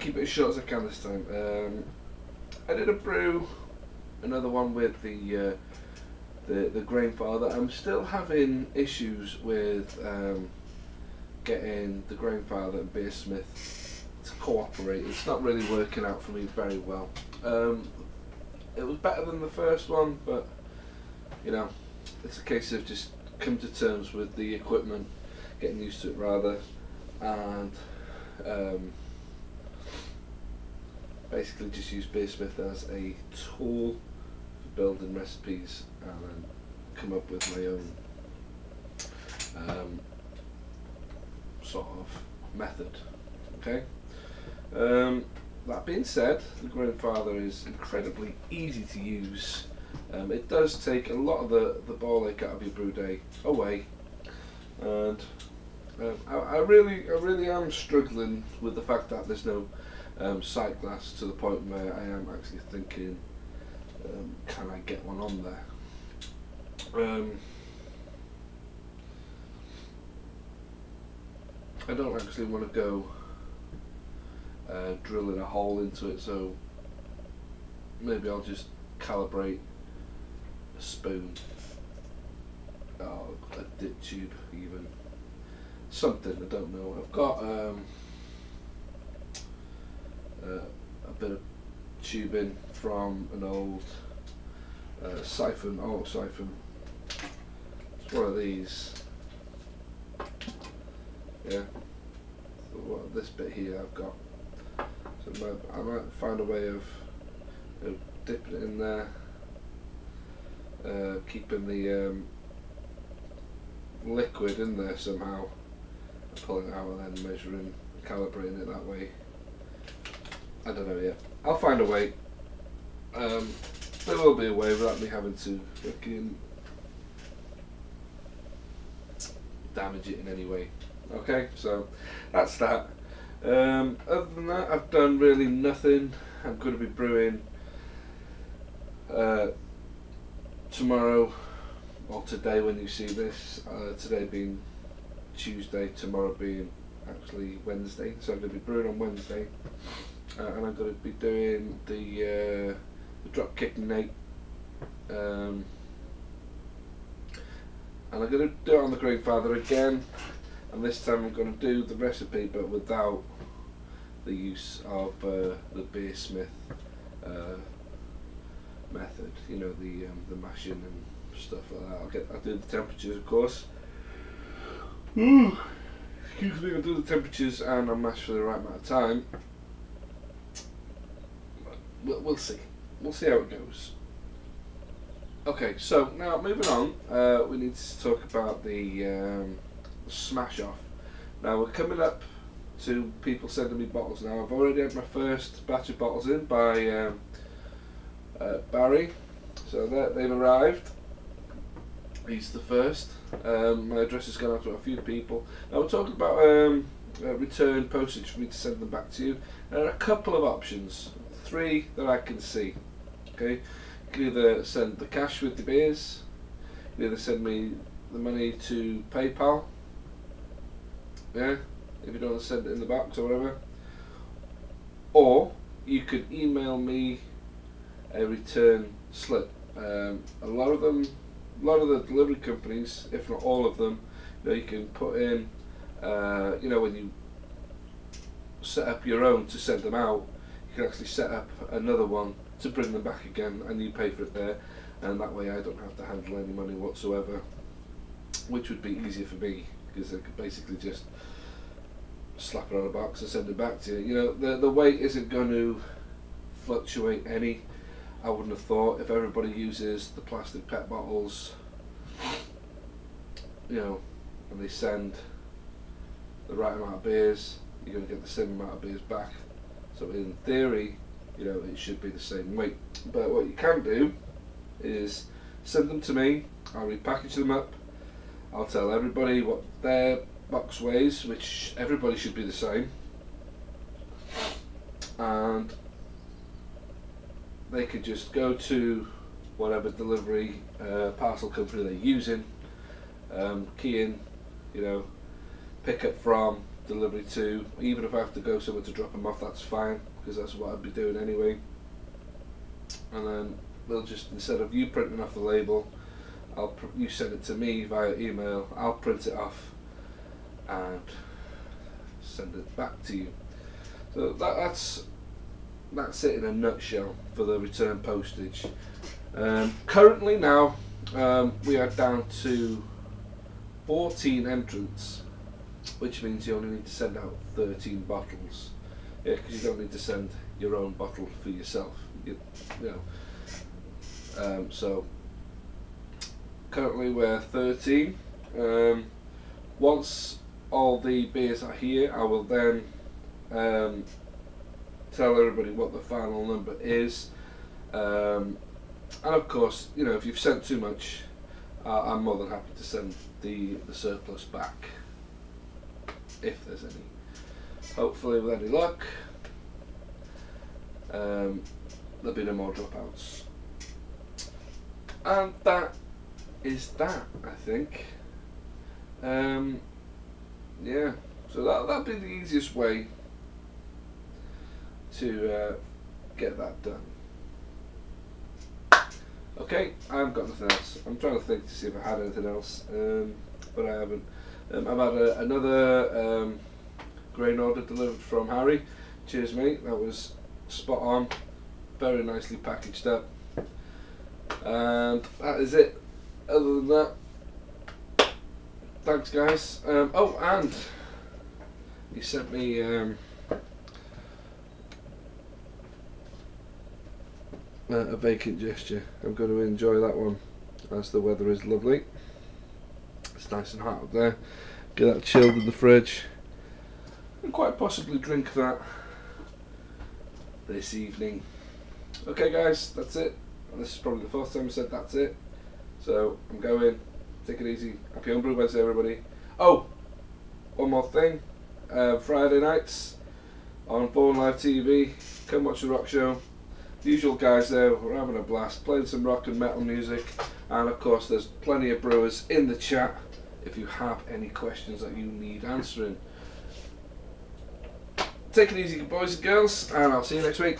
and keep it as short as I can this time. I did a brew, another one with the Grainfather. I'm still having issues with getting the Grainfather and Beersmith to cooperate. It's not really working out for me very well. It was better than the first one, but you know, it's a case of just come to terms with the equipment, getting used to it rather, and basically just use beersmith as a tool for building recipes and then come up with my own sort of method. Okay. That being said, the Grainfather is incredibly easy to use. It does take a lot of the ball ache out of your brew day away, and I really am struggling with the fact that there's no sight glass, to the point where I am actually thinking, can I get one on there? I don't actually want to go drilling a hole into it, so maybe I'll just calibrate a spoon, or a dip tube, even something. I don't know. I've got a bit of tubing from an old siphon, auto siphon. It's one of these. Yeah. So what, this bit here I've got. So I might find a way of dipping it in there, keeping the liquid in there somehow, pulling it out and then measuring, calibrating it that way. I don't know yet. I'll find a way. There will be a way without me having to fucking damage it in any way. Okay, so that's that. Other than that, I've done really nothing. I'm going to be brewing tomorrow, or today when you see this, today being Tuesday, tomorrow being actually Wednesday, so I'm going to be brewing on Wednesday, and I'm going to be doing the drop kick Nate, and I'm going to do it on the Grainfather again, and this time I'm going to do the recipe but without the use of the beersmith method, you know, the mashing and stuff like that. I'll do the temperatures, of course. Excuse me. I'll do the temperatures and I'll mash for the right amount of time. We'll see. We'll see how it goes. Okay, so now moving on, we need to talk about the S.M.A.S.H. Now we're coming up to people sending me bottles now. I've already had my first batch of bottles in by Barry, so they've arrived. He's the first. My address has gone out to a few people. Now we're talking about return postage for me to send them back to you. There are a couple of options, 3 that I can see. Okay, you can either send the cash with the beers, you can either send me the money to PayPal, yeah, if you don't want to send it in the box or whatever, or you could email me a return slip. A lot of the delivery companies, if not all of them, you know, you can put in, you know, when you set up your own to send them out, you can actually set up another one to bring them back again, and you pay for it there, and that way I don't have to handle any money whatsoever, which would be easier for me, because I could basically just slap it on a box and send it back to you. You know, the weight isn't going to fluctuate any. I wouldn't have thought, if everybody uses the plastic PET bottles, you know, and they send the right amount of beers, you're going to get the same amount of beers back. So in theory, you know, it should be the same weight. But what you can do is send them to me, I'll repackage them up, I'll tell everybody what their box weighs, which everybody should be the same, and they could just go to whatever delivery parcel company they're using, key in, you know, pick up from, delivery to. Even if I have to go somewhere to drop them off, that's fine, because that's what I'd be doing anyway. And then they'll just, instead of you printing off the label, you send it to me via email, I'll print it off and send it back to you. So that's it in a nutshell for the return postage. Currently now we are down to 14 entrants, which means you only need to send out 13 bottles. Yeah, because you don't need to send your own bottle for yourself. You know. So currently we're 13. Once all the beers are here, I will then tell everybody what the final number is. And of course, you know, if you've sent too much, I'm more than happy to send the surplus back, if there's any. Hopefully, with any luck, there'll be no more dropouts. And that is that, I think. Yeah, so that'll be the easiest way to get that done. Okay, I've got nothing else. I'm trying to think to see if I had anything else, but I haven't. I've had another grain order delivered from Harry. Cheers, mate. That was spot on. Very nicely packaged up. And that is it. Other than that, thanks, guys. Oh, and he sent me a vacant gesture. I'm going to enjoy that one as the weather is lovely. It's nice and hot up there. Get that chilled in the fridge and quite possibly drink that this evening. Okay, guys, that's it. And this is probably the fourth time I said that's it. So I'm going. Take it easy. Happy Homebrew Wednesday, everybody. Oh, one more thing. Friday nights on Born Live TV. Come watch the rock show. The usual guys there, we're having a blast, playing some rock and metal music, and of course there's plenty of brewers in the chat if you have any questions that you need answering. Take it easy, boys and girls, and I'll see you next week.